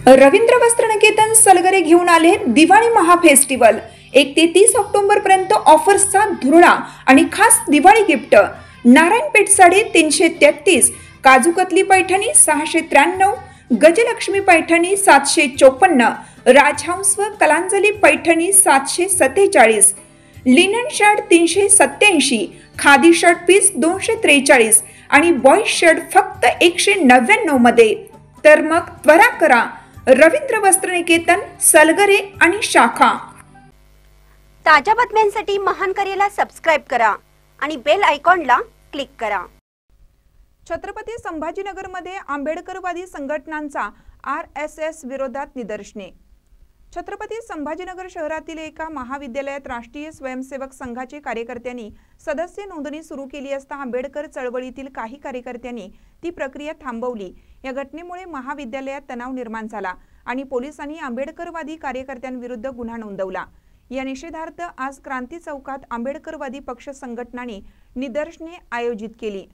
रवींद्र वस्त्रनिकेतन सलगरे घेऊन आले दिवाळी महाफेस्टिवल। 1 ते 30 ऑक्टोबर पर्यंत ऑफर्सचा धुरळा आणि खास दिवाळी गिफ्ट। नारायणपेठ साडी 333, काजूकतली पैठणी 693, गजलक्ष्मी पैठणी 754, राजहंस व Kalanjali Paithani 747, linen shirt 387, khadi shirt piece 243 आणि बॉय शर्ट फक्त 199 मध्ये। तर मग त्वरा करा, रवींद्र वस्त्रनिकेतन सलगरे आणि शाखा। ताज्या बातम्यांसाठी महान करेला सबस्क्राइब करा आणि बेल आयकॉनला क्लिक करा। छत्रपती संभाजीनगरमध्ये आंबेडकरवादी संघटनांचा RSS विरोधात निदर्शने। छत्रपती संभाजीनगर शहरातील एका महाविद्यालयात राष्ट्रीय स्वयंसेवक संघाचे कार्यकर्त्यांनी सदस्य नोंदणी सुरू केली असता आंबेडकर चळवळीतील काही कार्यकर्त्यांनी ती प्रक्रिया थांबवली। या घटनेमुळे महाविद्यालयात तणाव निर्माण झाला आणि पोलिसांनी आंबेडकरवादी कार्यकर्त्यांविरुद्ध गुन्हा नोंदवला। या निषेधार्थ आज क्रांती चौकात आंबेडकरवादी पक्ष संघटनांनी निदर्शने आयोजित केली।